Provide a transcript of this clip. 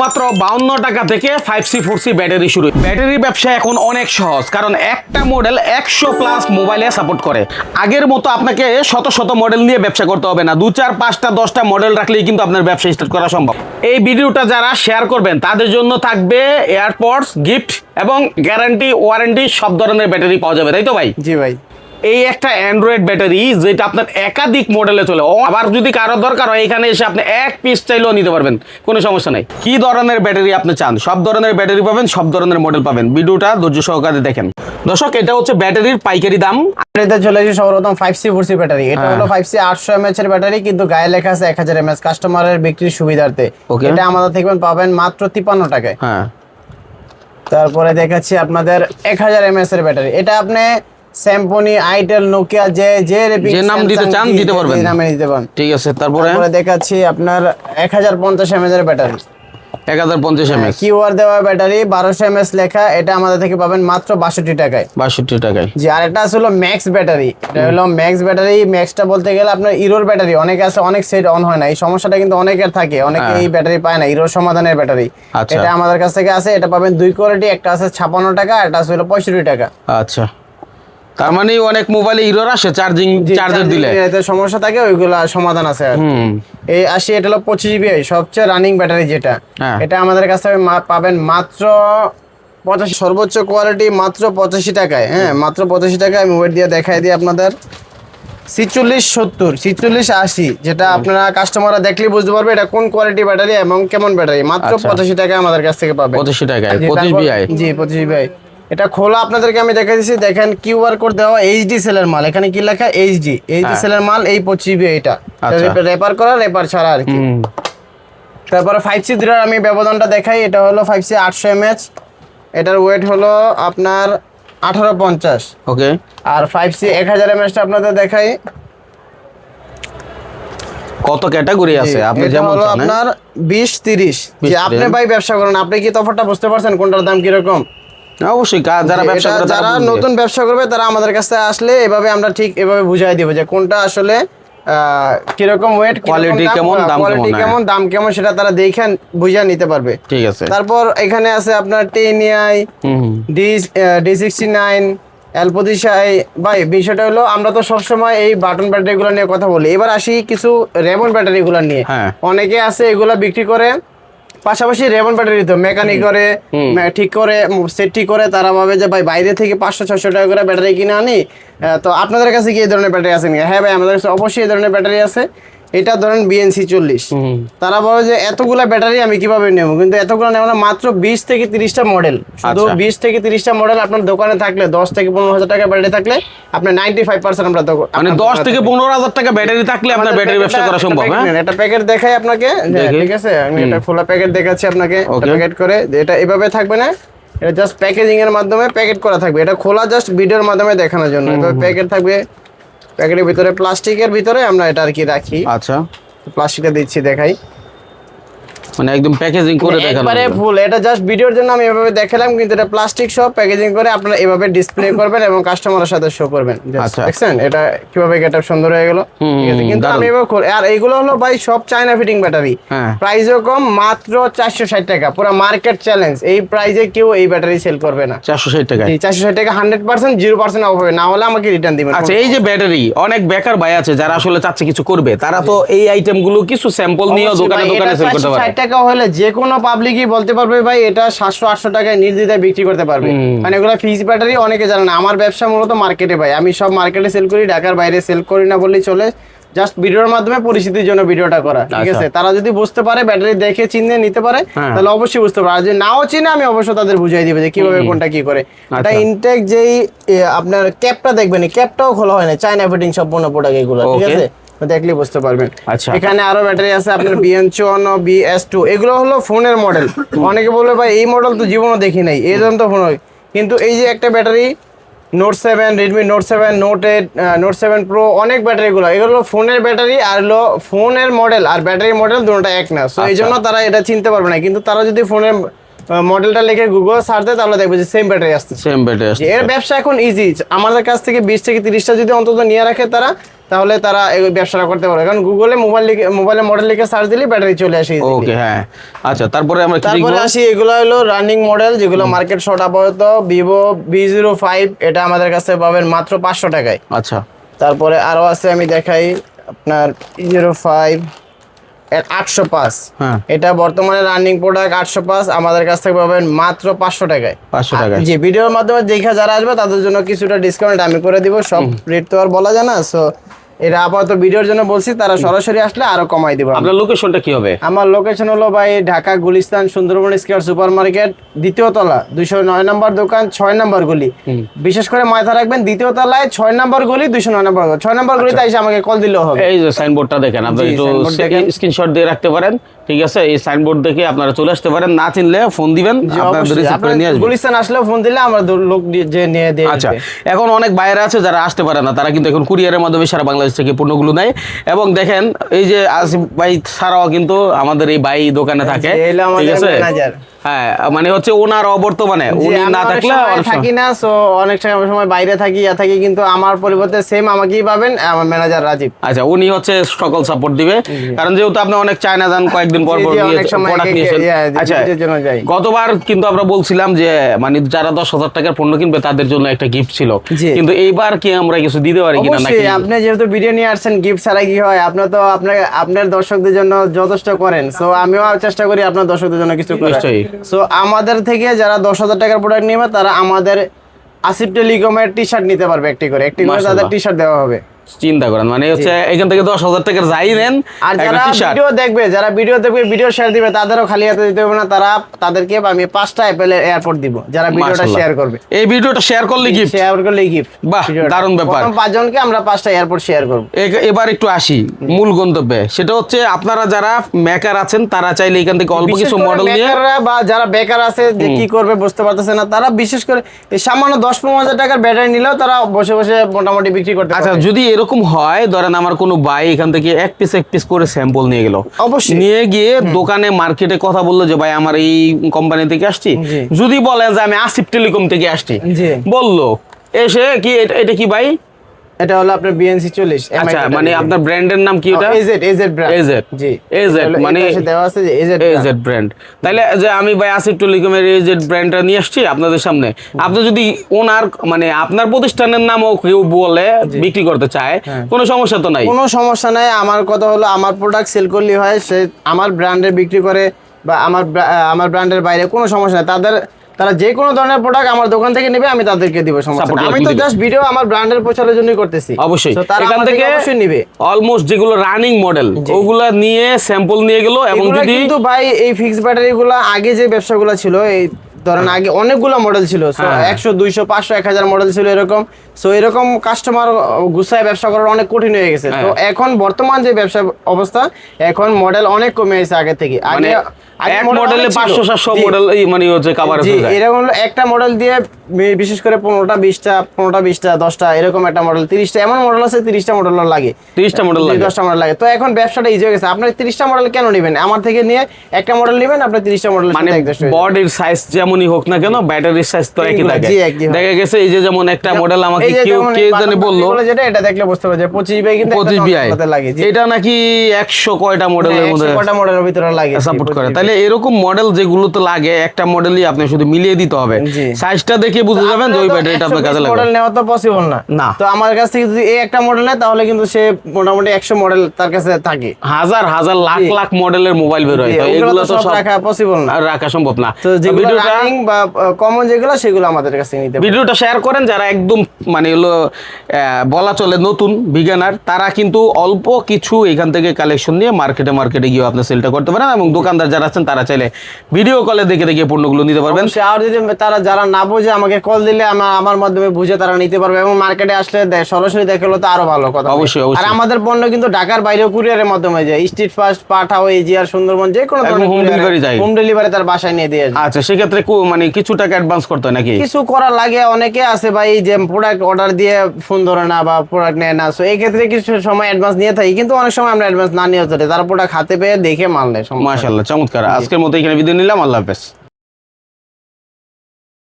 মাত্র 52 টাকা থেকে 5C 4C ব্যাটারি শুরু। ব্যাটারি ব্যবসা এখন অনেক সহজ, কারণ একটা মডেল 100+ মোবাইলে সাপোর্ট করে। আগের মতো আপনাকে শত শত মডেল নিয়ে ব্যবসা করতে হবে না, 2, 4, 5টা 10টা মডেল রাখলেই কিন্তু আপনার ব্যবসা স্টার্ট করা সম্ভব। এই ভিডিওটা যারা শেয়ার করবেন তাদের জন্য থাকবে এয়ারপডস গিফট এবং গ্যারান্টি ওয়ারেন্টি সব ধরনের ব্যাটারি পাওয়া যাবে, তাই তো ভাই? জি ভাই। এই একটা অ্যান্ড্রয়েড ব্যাটারি যেটা আপনার একাধিক মডেলে চলে, আবার যদি কারো দরকার হয় এখানে এসে আপনি এক পিস চাইলেও নিতে পারবেন, কোনো সমস্যা নাই। কি ধরনের ব্যাটারি আপনি চান সব ধরনের ব্যাটারি পাবেন, সব ধরনের মডেল পাবেন। ভিডিওটা ধৈর্য সহকারে দেখেন। দর্শক, এটা হচ্ছে ব্যাটারির পাইকারি দাম। এটা চলে এসেছে সর্বপ্রথম 5C 4C ব্যাটারি। এটা হলো 5C 800 mAh এর ব্যাটারি, কিন্তু গায়ে লেখা আছে 1000 mAh কাস্টমারের বিক্রির সুবিধার্থে। এটা আমাদের থেকে পাবেন মাত্র 53 টাকায়। হ্যাঁ, তারপরে দেখাচ্ছি আপনাদের 1000 mAh এর ব্যাটারি। এটা আপনি স্যামসং, আইটেল, নোকিয়া যে নাম দিতে চান দিতে পারবেন, নামে দিতে পারেন। ঠিক আছে। তারপরে দেখাচ্ছি আপনার 1050 mAh এর ব্যাটারি। 1050 mAh কিউআর দেওয়া ব্যাটারি, 1200 mAh লেখা। এটা আমাদের থেকে পাবেন মাত্র 62 টাকায়। 62 টাকায়। জি, আর এটা আসলে ম্যাক্স ব্যাটারি। এটা হলো ম্যাক্স ব্যাটারি। ম্যাক্সটা বলতে গেলে আপনার ইরোর ব্যাটারি। অনেকে আছে অনেক সেট অন হয় না, এই সমস্যাটা কিন্তু অনেকের থাকে, অনেকে এই ব্যাটারি পায় না, ইরোর সমাধানের ব্যাটারি। এটা আমাদের কাছ থেকে আছে। এটা পাবেন দুই কোয়ালিটি, একটা আছে 56 টাকা, এটা আছে 65 টাকা। আচ্ছা, তার মানে অনেক মোবাইলে ইরর আসে চার্জার দিলে এতে সমস্যা থাকে, ওইগুলা সমাধান আছে। এই 80, এটা হলো 25 GB সবচেয়ে রানিং ব্যাটারি যেটা। এটা আমাদের কাছ থেকে পাবেন মাত্র 85, সর্বোচ্চ কোয়ালিটি মাত্র 85 টাকায়। হ্যাঁ, মাত্র 85 টাকায়। আমি ওয়েট দিয়ে দেখাই দিই আপনাদের। 4670, 4680, যেটা আপনারা কাস্টমাররা দেখলেই বুঝতে পারবে এটা কোন কোয়ালিটি ব্যাটারি এবং কেমন ব্যাটারি। মাত্র 85 টাকায় আমাদের কাছ থেকে পাবেন। 85 টাকায় 25 বিআই। জি, 25 বিআই। এটা খোলা আপনাদেরকে আমি দেখাই দিচ্ছি। দেখেন কিউআর কোড দেওয়া, এইচডি সেলের মাল। এখানে কি লেখা? এইচডি সেলের মাল। এই 25 বিআই। এটা রেপার করা, রেপার ছাড়া আর কি। তারপরে 5C ধরার আমি ব্যবধানটা দেখাই। এটা হলো 5C 800 mAh। এটার ওয়েট হলো আপনার 1850। ওকে। আর 5C 1000 mAh টা আপনাদের দেখাই। কত ক্যাটাগরি আছে আপনি যেমন হলো আপনার 20 30। যে আপনি ভাই ব্যবসা করেন, আপনি কি তফাৎটা বুঝতে পারছেন কোনটার দাম কি রকম? অবশ্যই, যারা ব্যবসা করে, যারা নতুন ব্যবসা করবে তারা আমাদের কাছে আসলে এভাবে আমরা ঠিক এভাবে বুঝাই দিব যে কোনটা আসলে কিরকম ওয়েট, কোয়ালিটি কেমন, দাম কেমন, সেটা তারা দেখে বুঝে নিতে পারবে। ঠিক আছে। তারপর এখানে আছে আপনার 10i, D69, L25। ভাই বিষয়টা হলো আমরা তো সবসময় এই বাটন ব্যাটারি গুলো নিয়ে কথা বলি। এবার আসি কিছু রেমন ব্যাটারি গুলো নিয়ে। অনেকে আছে এগুলা বিক্রি করে, পাশাপাশি রেমন ব্যাটারি তো মেকানিক করে ঠিক করে সেট ঠিক করে। তারা ভাবে যে ভাই বাইরে থেকে 500-600 টাকা করে ব্যাটারি কিনে আনি। তো আপনাদের কাছে কি এই ধরনের ব্যাটারি আছে নাকি? হ্যাঁ ভাই, আমাদের কাছে অবশ্যই এই ধরনের ব্যাটারি আছে। এটা ধরেন BNC 40। তারা বলে যে এতগুলা ব্যাটারি আমি কিভাবে নেব, কিন্তু এতগুলো নেব না, মাত্র 20 থেকে 30টা মডেল। শুধু 20 থেকে 30টা মডেল আপনার দোকানে থাকলে, 10 থেকে 15,000 টাকা ব্যাটারি থাকলে আপনার 95% আমরা মানে 10 থেকে 15,000 টাকা ব্যাটারি থাকলে আপনার ব্যাটারি ব্যবসা করা সম্ভব। এটা প্যাকেট দেখাই আপনাকে, ঠিক আছে? আমি এটা খোলা প্যাকেট দেখাচ্ছি আপনাকে। প্যাকেট করে এটা এভাবে থাকবে না, এটা জাস্ট প্যাকেজিং এর মাধ্যমে প্যাকেট করা থাকবে। এটা খোলা জাস্ট ভিডিওর মাধ্যমে দেখানোর জন্য। এটা প্যাকেট থাকবে, প্যাকেটের ভিতরে প্লাস্টিকের ভিতরে আমরা এটা আর কি রাখি। আচ্ছা, প্লাস্টিকটা দিচ্ছি দেখাই, মানে একদম প্যাকেজিং করে দেখানো একবারে ফুল। এটা জাস্ট ভিডিওর জন্য আমি এভাবে দেখালাম, কিন্তু এটা প্লাস্টিক সব প্যাকেজিং করে আপনারা এভাবে ডিসপ্লে করবেন এবং কাস্টমারের সাথে শো করবেন। দেখছেন এটা কিভাবে গেটআপ সুন্দর হয়ে গেল, ঠিক আছে? কিন্তু আমি এভাবে আর এইগুলো হলো ভাই সব চায়না ফিটিং ব্যাটারি। প্রাইসও কম, মাত্র 460 টাকা। পুরো মার্কেট চ্যালেঞ্জ। এই প্রাইসে কেউ এই ব্যাটারি সেল করবে না। 460 টাকা। 460 টাকা 100%, 0% অফ হবে, না হলে আমাকে রিটার্ন দিবেন। আচ্ছা, এই যে ব্যাটারি, অনেক বেকার ভাই আছে যারা আসলে চাচ্ছে কিছু করবে, তারা তো এই আইটেম গুলো কিছু স্যাম্পল নিয়ে দোকানে দোকানে সেল করতে পারে। 60 টাকা হলে যে কোনো পাবলিকই বলতে পারবে ভাই এটা 700-800 টাকায় নির্দ্বিধায় বিক্রি করতে পারবে। মানে এগুলো ফিক্স ব্যাটারি, অনেকে জানে না। আমার ব্যবসা মূলত মার্কেটে ভাই, আমি সব মার্কেটে সেল করি, ঢাকার বাইরে সেল করি না বললেই চলে। জাস্ট ভিডিওর মাধ্যমে পরিস্থিতির জন্য ভিডিওটা করা, ঠিক আছে? তারা যদি বুঝতে পারে, ব্যাটারি দেখে চিনে নিতে পারে, তাহলে অবশ্যই বুঝতে পারে। আর যদি নাও চিনে, আমি অবশ্যই তাদের বুঝাই দিবে যে কিভাবে কোনটা কি করে। এটা ইনটেক যেই আপনার ক্যাপটা দেখবেন, ক্যাপটাও খোলা হয় না, চায়না ফিটিং সম্পূর্ণ প্রোডাক্ট এগুলো, ঠিক আছে? দেখলে বুঝতে পারবেন। এখানে আরো ব্যাটারি আছে আপনার BN54, BS2। এগুলো হলো ফোনের মডেল। অনেকে বলবে ভাই এই মডেল তো জীবনও দেখি নাই, এই ধরনের তো ফোন। কিন্তু এই যে একটা battery Note 7, Redmi Note 7, Note 8, Note 7 Pro, অনেক ব্যাটারিগুলো, এগুলো ফোনের ব্যাটারি আর হলো ফোনের মডেল আর ব্যাটারি মডেল দুটোটা এক না। সো এই জন্য তারা এটা চিনতে পারবে না। কিন্তু তারা যদি ফোনের মডেলটা লিখে গুগল সার্চ দেয়, তাহলে দেখবে যে সেম ব্যাটারি আসছে। সেম ব্যাটারি আসছে। এর ব্যবসা এখন ইজি। আমাদের কাছ থেকে 20 থেকে 30টা যদি অন্তত নিয়ে রাখে তারা, তাহলে তারা এই ব্যবসাটা করতে পারবে, কারণ গুগলে মোবাইলে মডেল লিখে সার্চ দিলে ব্যাটারি চলে আসে easily। ওকে, হ্যাঁ। আচ্ছা, তারপরে আমরা কি তারপরে দেখবো? আসি, এগুলো হলো রানিং মডেল যেগুলো মার্কেট শর্ট আপাতত। ভিভো V05 এটা আমাদের কাছে পাবেন মাত্র 500 টাকায়। আচ্ছা, তারপরে আরো আছে, আমি দেখাই আপনার V05 805। হ্যাঁ। এটা বর্তমানে রানিং প্রোডাক্ট 805 আমাদের কাছ থেকে পাবেন মাত্র 500 টাকায়। 500 টাকায়। জি, ভিডিওর মাধ্যমে দেখা যারা আসবে তাদের জন্য কিছুটা ডিসকাউন্ট আমি করে দিব, সব রেট তো আর বলা যায় না। সো এটা আপাতত ভিডিওর জন্য বলছি, তারা সরাসরি আসলে আরো কমাই দিব। আপনার লোকেশনটা কি হবে? আমার লোকেশন হলো ভাই Dhaka Gulistan Sundarban square super market, দ্বিতীয় তলা, 209 নম্বর দোকান, 6 নম্বর গলি। বিশেষ করে মাথা রাখবেন, দ্বিতীয় তলায় 6 নম্বর গলি, 209 নম্বর গলি। 6 নম্বর গলিতে এসে আমাকে কল দিলেও হবে। এই যে সাইনবোর্ডটা দেখেন, আপনি জি, একটু সাইনবোর্ড দেখেন। স্ক্রিনশট দিয়ে রাখতে পারেন, ঠিক আছে? এই সাইনবোর্ড দেখে আপনারা চলে আসতে পারেন, না চিনলে ফোন দিবেন, জি, আপনাদের অবশ্যই। রিসিভ করে নিয়ে আসবেন। গুলিস্তান আসলেও ফোন দিলে আমরা লোক যে নিয়ে দিয়ে আচ্ছা, দিবে। এখন অনেক বাইরে আছে যারা আসতে পারে না, তারা কিন্তু এখন কুরিয়ারের মাধ্যমে সারা বাংলাদেশ থেকে পণ্যগুলো নেয়। এবং দেখেন, এই যে আসিফ ভাই ছাড়াও কিন্তু আমাদের এই ভাই দোকানে থাকে, এই হলো আমাদের ঠিক আছে? ম্যানেজার। হ্যাঁ, মানে হচ্ছে ওনার অবর্তমানে জি, উনি আমি না অনেক থাকলে সময় অনেক সময়- থাকি না, সো অনেক সময় বাইরে থাকি থাকি, কিন্তু আমার পরিবর্তে সেম আমাকেই পাবেন আমার ম্যানেজার রাজীব। আচ্ছা, উনি হচ্ছে সকল সাপোর্ট দিবে, কারণ যেহেতু আপনি অনেক চায়না যান, কয়েকদিন পর জি, পর জি, গিয়ে অনেক সময় প্রোডাক্ট একে- নিয়েছেন। জি, আচ্ছা, ভিডিওর জন্য যাই। গতবার কিন্তু আমরা বলছিলাম যে মানে যারা 10,000 টাকার পণ্য কিনবে তাদের জন্য একটা গিফট ছিল, জি। কিন্তু এইবার কি আমরা কিছু দিতে পারি কিনা নাকি? অবশ্যই, আপনি যেহেতু ভিডিও নিয়ে আসছেন, গিফট ছাড়া কি হয়? আপনার তো আপনার দর্শকদের জন্য যথেষ্ট করেন, সো আমিও চেষ্টা করি আপনার দর্শকদের জন্য কিছু করার। নিশ্চয়ই। সো আমাদের থেকে যারা 10,000 টাকার প্রোডাক্ট নেবে তারা আমাদের আসিফ টেলিকমের টি শার্ট নিতে পারবে, একটি করে তাদের মাশাআল্লাহ। টি শার্ট দেওয়া হবে। চিন্তা করেন, মানে হচ্ছে এখান থেকে 10,000 টাকার যাই নেন, আর একটা যারা টি-শার্ট। ভিডিও দেখবে ভিডিও শেয়ার দিবে, তাদেরও খালি হাতে দিতে হবে না, তাদেরকে আমি 5টা অ্যাপেল এয়ারপোর্ট দিব যারা ভিডিওটা মাশাআল্লাহ। শেয়ার করবে। এই ভিডিওটা শেয়ার করলে গিফট। শেয়ার করলে গিফট। বাহ, দারুণ ব্যাপার। 5 জনকে আমরা 5টা এয়ারপোর্ট শেয়ার করব। এবার একটু আসি মূল গন্তব্যে, সেটা হচ্ছে আপনারা যারা মেকার আছেন তারা চাইলে এখান থেকে অল্প বিশেষ কিছু করে মডেল নিয়ে বেকাররা বা যারা বেকার আছে, যে কি করবে বুঝতে পারতেছে না, তারা বিশেষ করে এই সামান্য 10-15 হাজার টাকার ব্যাটারি নিলেও তারা বসে বসে মোটামুটি বিক্রি করতে আচ্ছা, পারবে। যদি এরকম হয়, ধরেন আমার কোনো ভাই এখান থেকে এক পিস করে স্যাম্পল নিয়ে গেল, অবশ্যই। নিয়ে গিয়ে দোকানে মার্কেটে কথা বললো যে ভাই আমার এই কোম্পানি থেকে আসছি, জি। যদি বলেন যে আমি আসিফ টেলিকম থেকে আসছি, জি। বললো এসে কি এটা কি ভাই? এটা হলো আপনার BNC 40 আচ্ছা, মানে আপনার ব্র্যান্ডের নাম কি ওটা? AZ brand. AZ জি, AZ মানে এটার সাথে দেওয়া আছে যে AZ AZ ব্র্যান্ড। তাইলে যে আমি ভাই আসিফ টেলিকমের AZ ব্র্যান্ডটা নিয়ে আসছি আপনাদের সামনে, আপনি যদি ওনার মানে আপনার প্রতিষ্ঠানের নামও কেউ বলে বিক্রি করতে চায়, কোনো সমস্যা তো নাই? কোনো সমস্যা নাই। আমার কথা হলো আমার প্রোডাক্ট সেল করলে হয়, সে আমার ব্র্যান্ডে বিক্রি করে বা আমার ব্র্যান্ডের বাইরে কোনো সমস্যা নাই। তারা যে কোনো ধরনের প্রোডাক্ট আমার দোকান থেকে নেবে, আমি তাদেরকে দিব, সমস্যা Support নাই। আমি তো দিবে। জাস্ট ভিডিও আমার ব্র্যান্ডের প্রচারের জন্যই করতেছি। অবশ্যই So, তারা এখান আমার থেকে অবশ্যই নিবে। অলমোস্ট যেগুলো রানিং মডেল ওগুলা নিয়ে স্যাম্পল নিয়ে গেল, এবং এগুলা যদি কিন্তু ভাই এই ফিক্স ব্যাটারিগুলো আগে যে ব্যবসাগুলো ছিল, এই ধরেন আগে অনেকগুলো মডেল ছিল, হ্যাঁ। 100 200 500 1000 মডেল ছিল এরকম। সো এরকম কাস্টমার গুছায় ব্যবসা করা অনেক কঠিন হয়ে গেছে। তো এখন বর্তমান যে ব্যবসা অবস্থা, এখন মডেল অনেক কমে গেছে আগে থেকে। মানে আগে এক model মডেলে অনেক ছিল। 500-700 জি। মডেল এই মানে হচ্ছে কভার জি, হয়ে যায়। এরকম হলো একটা মডেল দিয়ে বিশেষ করে 15টা 20টা 10টা এরকম একটা মডেল, 30টা এমন মডেল আছে, 30টা মডেল লাগে, 30টা মডেল লাগে। 10টা মডেল লাগে। তো এখন ব্যবসাটা ইজি হয়ে গেছে। আপনি 30টা মডেল কেন নেবেন? আমার থেকে নিয়ে একটা মডেল নেবেন, আপনি 30টা মডেল মানে বডির সাইজ যেমনই হোক না কেন, ব্যাটারির সাইজ তো একই এইগুলা, থাকে। জি, একই হয়। দেখা গেছে এই যে যেমন একটা মডেল আমাকে এই যে কেউ যেমন কে এই জানি button বললো, গুলো যেটা, এটা দেখলে বুঝতে পারবে যে 25 বাই কিন্তু 25 বিআই লাগে। জি, এটা নাকি 100 কয়টা মডেলের মধ্যে কটা মডেলের ভিতরে লাগে সাপোর্ট করে। তাহলে এরকম মডেল যেগুলো তো লাগে, একটা মডেলই আপনি শুধু মিলিয়ে দিতে হবে, জি। সাইজটা দেখে বুঝে যাবেন যে ওই ব্যাটারিটা আপনার কাজে লাগবে। মডেল নেওয়া তো পসিবল না। না। তো আমার কাছ থেকে যদি এই একটা মডেল নেয়, তাহলে কিন্তু সে মোটামুটি 100 মডেল তার কাছে থাকে। হাজার হাজার লাখ জি। লাখ মডেলের মোবাইল বের হয়, জি, তো ওগুলো এগুলো তো তো সব সব রাখা পসিবল না। আর রাখা সম্ভব না। তো যেগুলো ভিডিওটা রানিং বা কমন যেগুলো, সেগুলো আমাদের কাছে নিতে পারবে। ভিডিওটা শেয়ার করেন, যারা একদম মানে হলো বলা চলে নতুন বিগিনার, তারা কিন্তু অল্প কিছু এখান থেকে কালেকশন নিয়ে মার্কেটে গিয়ে আপনি সেলটা করতে পারেন, এবং দোকানদার যারা আছেন তারা চাইলে ভিডিও কলে দেখে দেখে পণ্যগুলো নিতে পারবেন। অবশ্যই। আর যদি তারা যারা না বোঝে, আমাকে কল দিলে আমার মাধ্যমে বুঝে তারা নিতে পারবে, এবং মার্কেটে আসলে সরাসরি দেখালো তো আরো ভালো কথা। অবশ্যই, অবশ্যই। আর আমাদের পণ্য কিন্তু ঢাকার বাইরেও কুরিয়ারের মাধ্যমে যায়, স্ট্রিট ফাস্ট, পাঠাও, এজিআর, সুন্দরবন, যে কোনো একদম home delivery যায়। হোম ডেলিভারি তার বাসায় নিয়ে দিয়ে আসবে। আচ্ছা, সেক্ষেত্রে মানে কিছু টাকা অ্যাডভান্স করতে হয় নাকি? কিছু করা লাগে। অনেকে আছে ভাই যে প্রোডাক্ট অর্ডার দিয়ে ফোন ধরে না বা প্রোডাক্ট নেয় না, সো এই ক্ষেত্রে কিছু সময় অ্যাডভান্স নিয়ে থাকি, কিন্তু অনেক সময় আমরা অ্যাডভান্স না নিয়ে চলে, তারা প্রোডাক্ট হাতে পেয়ে দেখে মানলে। মাশাআল্লাহ, চমৎকার। আজকের মতো এখানে বিদায় নিলাম, আল্লাহ হাফেজ।